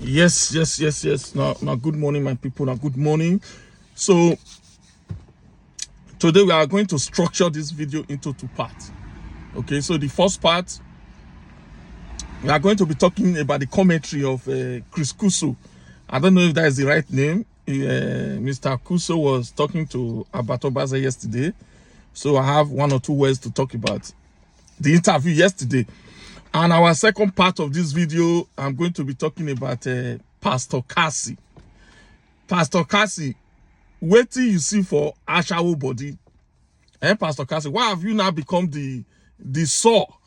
Yes. Now, good morning, my people. Now, good morning. So, today we are going to structure this video into two parts. Okay, so the first part, we are going to be talking about the commentary of Chris Kuso. I don't know if that is the right name. Mr. Kuso was talking to Abato Baza yesterday. So, I have one or two words to talk about the interview yesterday. And our second part of this video, I'm going to be talking about Pastor Kasey. Pastor Kasey, wait till you see for Ashawo body. Pastor Kasey, why have you now become the Saul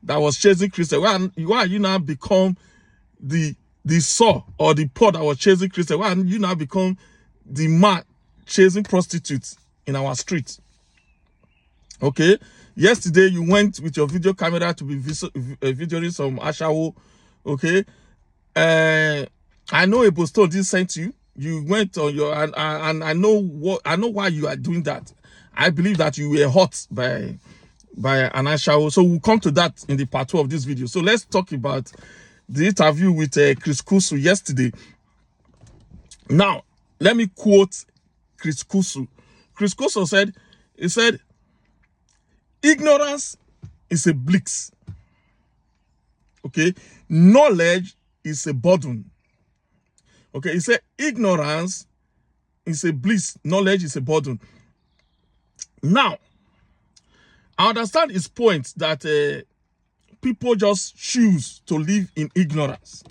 that was chasing Christian? Why are you now become the Saul or the Paul that was chasing Christian? Why have you now become the man chasing prostitutes in our streets? Okay. Yesterday, you went with your video camera to be videoing some Ashawo. Okay. I know a Boston did send you. You went on your and I know why you are doing that. I believe that you were hot by an Ashawo. So we'll come to that in the part 2 of this video. So let's talk about the interview with Chris Kuso yesterday. Now, let me quote Chris Kuso. Chris Kuso said, ignorance is a bliss. Okay. Knowledge is a burden. Okay. He said ignorance is a bliss. Knowledge is a burden. Now, I understand his point that people just choose to live in ignorance.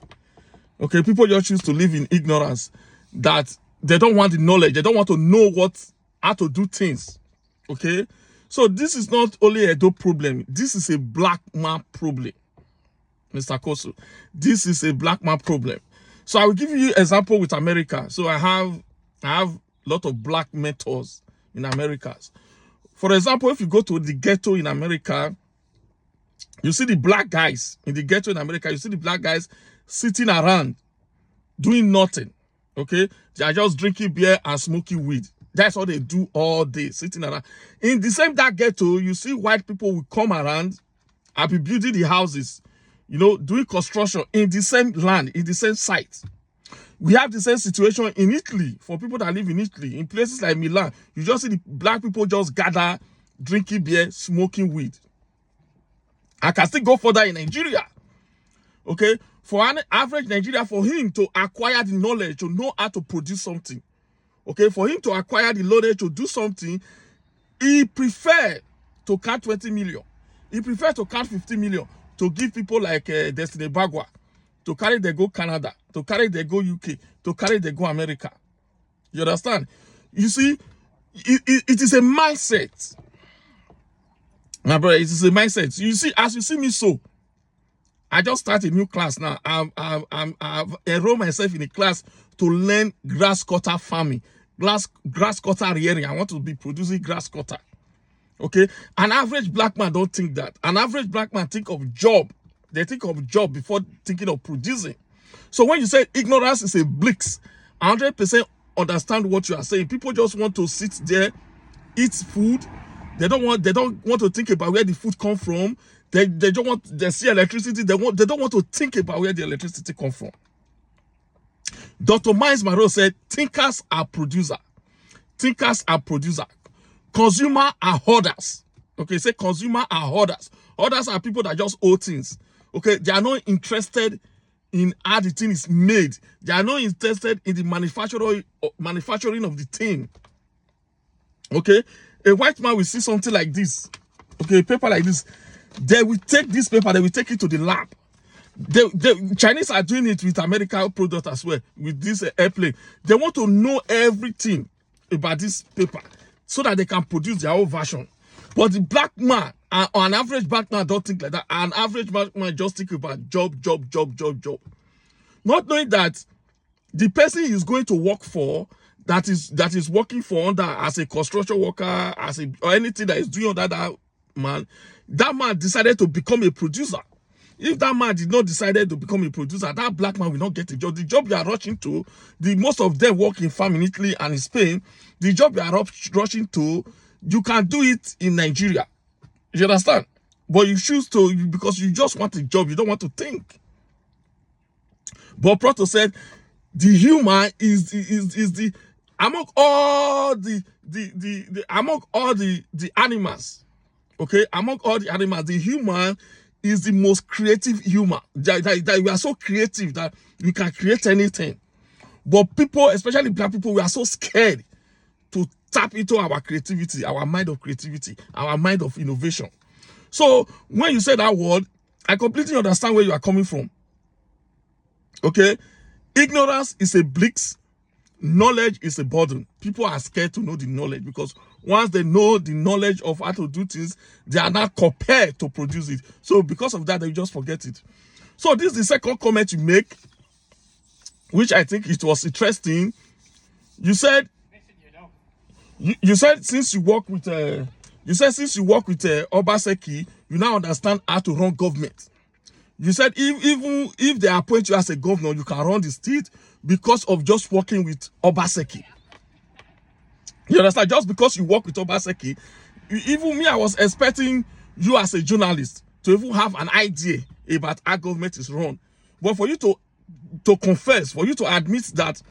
Okay. People just choose to live in ignorance, that they don't want the knowledge. They don't want to know how to do things. Okay. So this is not only a dope problem. This is a black man problem, Mr. Koso. This is a black man problem. So I will give you an example with America. So I have a lot of black mentors in America. For example, if you go to the ghetto in America, you see the black guys in the ghetto in America. You see the black guys sitting around doing nothing. Okay, they are just drinking beer and smoking weed. That's what they do all day, sitting around. In the same dark ghetto, you see white people will come around and be building the houses, doing construction in the same land, in the same site. We have the same situation in Italy. For people that live in Italy, in places like Milan, you just see the black people just gather, drinking beer, smoking weed. I can still go further in Nigeria. Okay? For an average Nigerian, for him to acquire the knowledge, to know how to produce something, okay, for him to acquire the knowledge to do something, he prefer to count 20 million. He prefer to count 50 million to give people like Destiny Bagua, to carry they go Canada, to carry they go UK, to carry they go America. You understand? You see, it is a mindset. My brother, it is a mindset. You see, as you see me so, I just started a new class now. I've enrolled myself in a class to learn grass cutter farming, grass cutter rearing. I want to be producing grass cutter. Okay, an average black man don't think that. An average black man think of job. They think of job before thinking of producing. So when you say ignorance is a bliss, 100% understand what you are saying. People just want to sit there, eat food. They don't want to think about where the food come from. They don't want, they see electricity. They don't want to think about where the electricity come from. Dr. Miles Monroe said, thinkers are producer. Thinkers are producer. Consumer are hoarders. Okay, say consumer are hoarders. Hoarders are people that just owe things. Okay, they are not interested in how the thing is made. They are not interested in the manufacturing of the thing. Okay, a white man will see something like this. Okay, a paper like this. They will take this paper, they will take it to the lab. The Chinese are doing it with American product as well, with this airplane. They want to know everything about this paper so that they can produce their own version. But the black man, an average black man don't think like that. An average black man just think about job. Not knowing that the person is going to work for, that is working for under as a construction worker, or anything that is doing under that man decided to become a producer. If that man did not decide to become a producer, that black man will not get a job. The job you are rushing to, most of them work in farm in Italy and in Spain. The job you are rushing to, you can do it in Nigeria. You understand? But you choose to, because you just want a job. You don't want to think. But Proto said the human is the among all among all the animals, okay, among all the animals, the human is the most creative human. That we are so creative that we can create anything. But people, especially black people, we are so scared to tap into our creativity, our mind of creativity, our mind of innovation. So when you say that word, I completely understand where you are coming from. Okay? Ignorance is a bliss. Knowledge is a burden. People are scared to know the knowledge because once they know the knowledge of how to do things, they are not compelled to produce it. So because of that, they just forget it. So this is the second comment you make, which I think it was interesting. You said, you said since you work with Obaseki, you now understand how to run government. You said even if they appoint you as a governor, you can run the state because of just working with Obaseki. You understand? Just because you work with Obaseki, even me, I was expecting you as a journalist to even have an idea about how government is run. But for you to confess, for you to admit that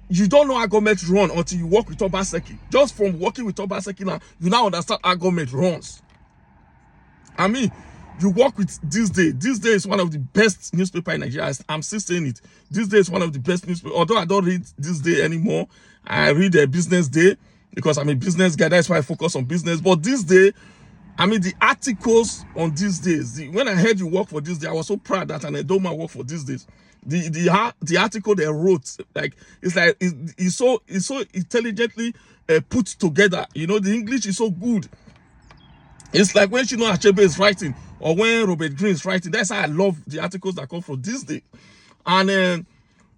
you don't know how government run until you work with Obaseki. Just from working with Obaseki now, you now understand how government runs. I mean, you work with This Day. This Day is one of the best newspaper in Nigeria. I'm still saying it. This Day is one of the best newspaper. Although I don't read This Day anymore, I read a Business Day because I'm a business guy. That's why I focus on business. But This Day, I mean, the articles on These Days. When I heard you work for This Day, I was so proud that an Edoma work for These Days. The article they wrote, like it's so intelligently put together. You know, the English is so good. It's like when Chinua Achebe is writing or when Robert Greene is writing. That's how I love the articles that come from This Day. And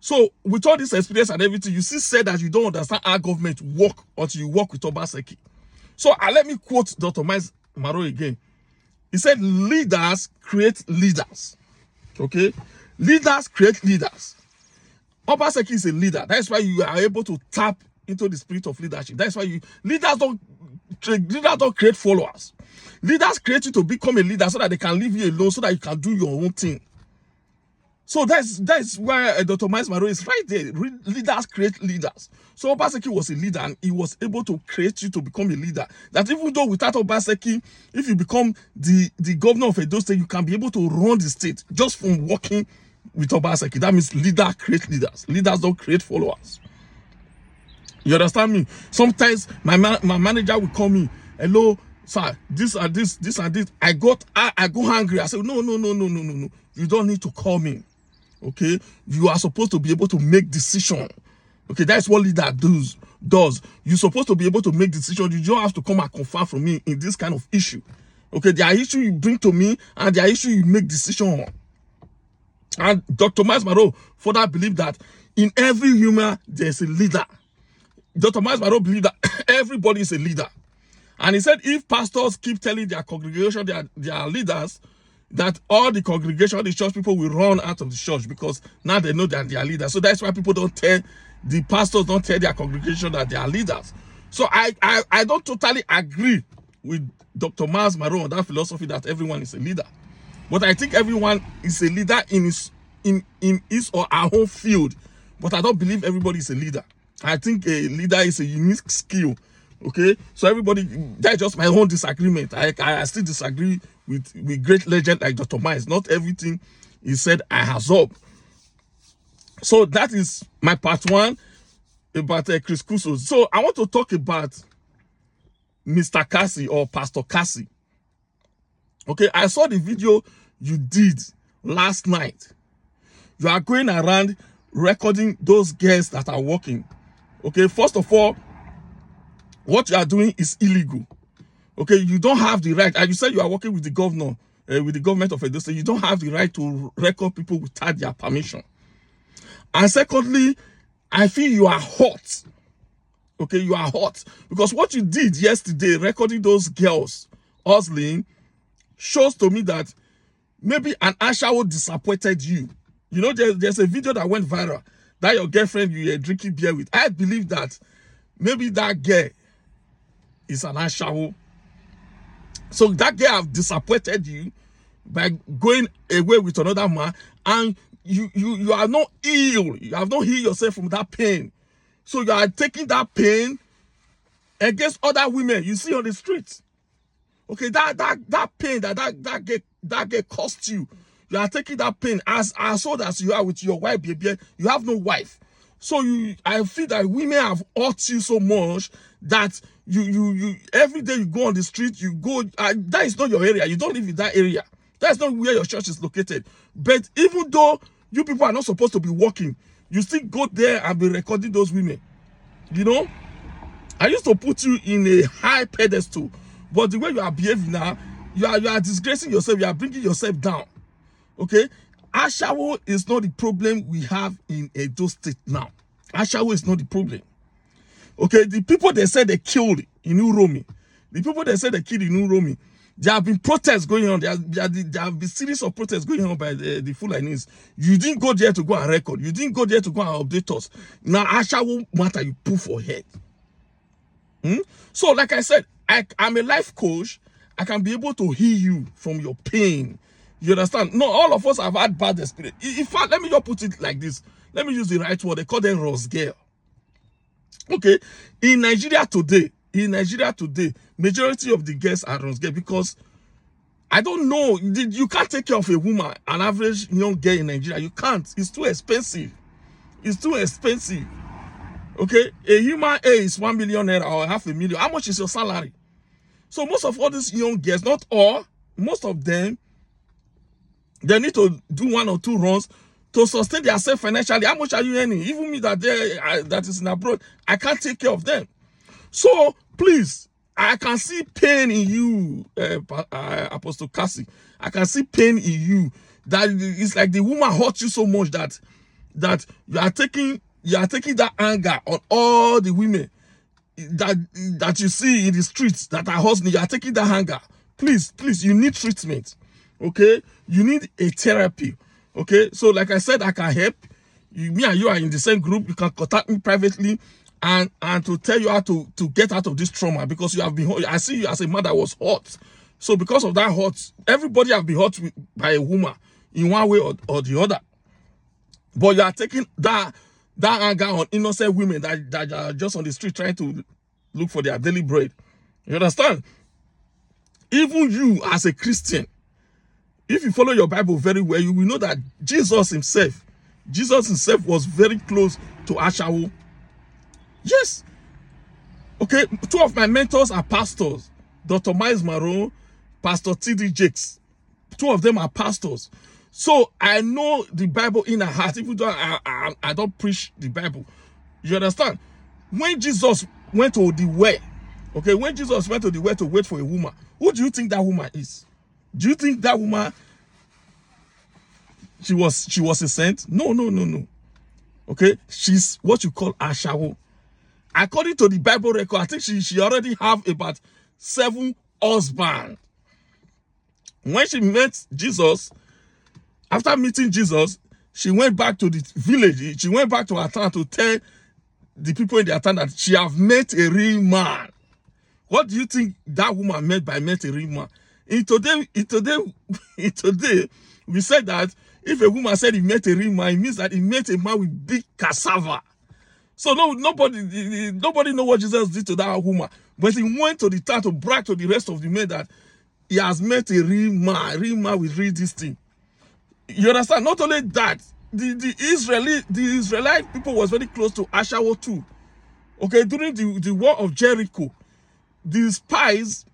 so with all this experience and everything, you still said that you don't understand how government work until you work with Obaseki. So let me quote Dr. Miles Maro again. He said, leaders create leaders. Okay? Leaders create leaders. Obaseki is a leader. That's why you are able to tap into the spirit of leadership. That's why leaders don't create followers. Leaders create you to become a leader so that they can leave you alone, so that you can do your own thing. So that's why Dr. Miles Maro is right there. Leaders create leaders. So Obaseki was a leader and he was able to create you to become a leader. That even though without Obaseki, if you become the governor of Edo State, you can be able to run the state just from working with Obaseki. That means leaders create leaders. Leaders don't create followers. You understand me? Sometimes my manager will call me, hello, sir, this and this, this and this. I go hungry. I say, no. You don't need to call me. Okay? You are supposed to be able to make decision. Okay, that's what leader does. You're supposed to be able to make decisions. You don't have to come and confirm from me in this kind of issue. Okay, there are issues you bring to me and there are issues you make decision on. And Dr. Miles Maro further believed that in every human, there's a leader. Dr. Miles Maro believed that everybody is a leader. And he said if pastors keep telling their congregation they are leaders, that all the congregation, the church people will run out of the church because now they know that they are leaders. So that's why people the pastors don't tell their congregation that they are leaders. So I don't totally agree with Dr. Miles Maro on that philosophy that everyone is a leader. But I think everyone is a leader in his or her own field. But I don't believe everybody is a leader. I think a leader is a unique skill. Okay, so everybody, that's just my own disagreement. I still disagree with great legend like Dr. Miles. Not everything he said I absorb. So that is my part one about Chris Kuso. So I want to talk about Mr. Kasey or Pastor Kasey. Okay, I saw the video you did last night. You are going around recording those girls that are working. Okay, first of all, what you are doing is illegal. Okay, you don't have the right. And you said you are working with the governor, with the government of Edo State. You don't have the right to record people without their permission. And secondly, I feel you are hot. Okay, you are hot. Because what you did yesterday, recording those girls hustling, shows to me that maybe an Ashawo disappointed you. You know, there's a video that went viral that your girlfriend you were drinking beer with. I believe that maybe that girl is an Ashawo. So that girl have disappointed you by going away with another man, and you are not ill. You have not healed yourself from that pain. So you are taking that pain against other women you see on the street. Okay, that pain that get cost you. You are taking that pain as old as you are with your wife, baby. You have no wife. So I feel that women have hurt you so much that you every day you go on the street, you go, that is not your area. You don't live in that area. That's not where your church is located. But even though you people are not supposed to be working, you still go there and be recording those women. You know, I used to put you in a high pedestal, but the way you are behaving now, you are disgracing yourself. You are bringing yourself down. Okay, Ashawo is not the problem we have in Edo State now. Ashawo is not the problem. Okay, the people they said they killed in Uromi, the people they said they killed in Uromi, there have been protests going on. There have been series of protests going on by the Fulanis. You didn't go there to go and record. You didn't go there to go and update us. Now Ashawo matter you put for head. So like I said, I'm a life coach. I can be able to heal you from your pain. You understand? No, all of us have had bad experience. In fact, let me just put it like this. Let me use the right word. They call them Rose girl. Okay. In Nigeria today, majority of the girls are Rose girl because I don't know. You can't take care of a woman, an average young girl in Nigeria. You can't. It's too expensive. It's too expensive. Okay. A human A is 1 million naira or 500,000. How much is your salary? So most of all these young girls, not all, most of them, they need to do 1 or 2 runs to sustain themselves financially. How much are you earning? Even me that is in abroad, I can't take care of them. So please, I can see pain in you, Apostle Kasey. I can see pain in you. That it's like the woman hurt you so much that you are taking that anger on all the women that you see in the streets that are hustling. You are taking that anger. Please, you need treatment. Okay, you need a therapy. Okay, so like I said, I can help you. Me and you are in the same group. You can contact me privately and to tell you how to get out of this trauma, because you have been hurt. I see you as a man that was hurt. So because of that hurt, everybody have been hurt by a woman in one way or the other. But you are taking that anger on innocent women that are just on the street trying to look for their daily bread. You understand? Even you as a Christian, if you follow your Bible very well, you will know that Jesus himself was very close to Ashawo. Yes. Okay, 2 of my mentors are pastors. Dr. Miles Maron, Pastor T.D. Jakes. 2 of them are pastors. So I know the Bible in and heart, even though I don't preach the Bible. You understand? When Jesus went to the well, okay, when Jesus went to the well to wait for a woman, who do you think that woman is? Do you think that woman, she was a saint? No. Okay, she's what you call Ashawo. According to the Bible record, I think she already have about 7 husbands. When she met Jesus, after meeting Jesus, she went back to the village. She went back to her town to tell the people in their town that she have met a real man. What do you think that woman meant by met a real man? In today, we said that if a woman said he met a real man, it means that he met a man with big cassava. So nobody know what Jesus did to that woman. But he went to the town to brag to the rest of the men that he has met a real man with real this thing. You understand? Not only that, the Israelite people was very close to Ashawo too. Okay, during the war of Jericho, the spies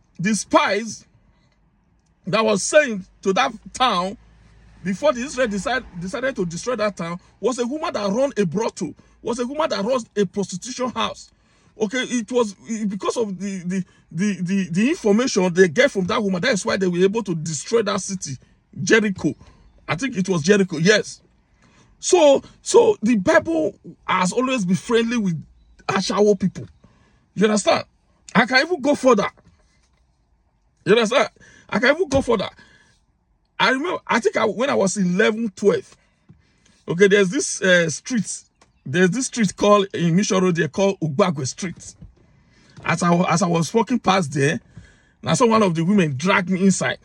that was sent to that town before the Israel decided to destroy that town was a woman that run a brothel, was a woman that runs a prostitution house. Okay, it was because of the information they get from that woman. That's why they were able to destroy that city, Jericho. I think it was Jericho, yes. So the Bible has always been friendly with Ashawo people. You understand? I can even go further. You understand? I can even go further. I remember, I think when I was 11, 12, okay, there's this street. There's this street called, in Mission Road, they call Ugbagwe Street. As I was walking past there, I saw one of the women drag me inside.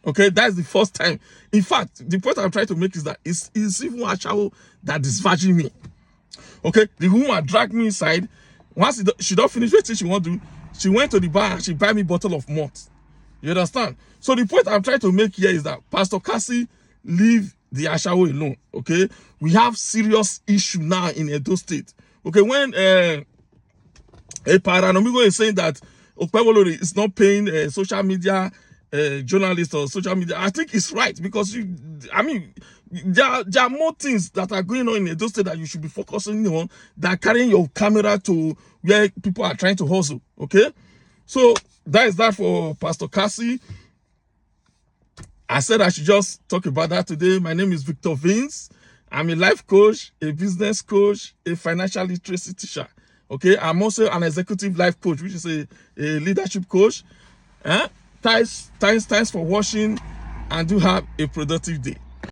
Okay, that's the first time. In fact, the point I'm trying to make is that it's even a child that is discharging me. Okay, the woman dragged me inside. Once she don't finish what she want to do, she went to the bar and she buy me a bottle of malt. You understand? So the point I'm trying to make here is that Pastor Kasey, leave the Ashawo alone. Okay, we have serious issue now in Edo State. Okay, when a paranomigo is saying that Okpebolo is not paying social media journalists or social media, I think it's right, because there are more things that are going on in Edo State that you should be focusing on than carrying your camera to where people are trying to hustle. Okay, so that is that for Pastor Kasey. I said I should just talk about that today. My name is Victor Vince. I'm a life coach, a business coach, a financial literacy teacher. Okay, I'm also an executive life coach, which is a leadership coach. Thanks for watching, and do have a productive day.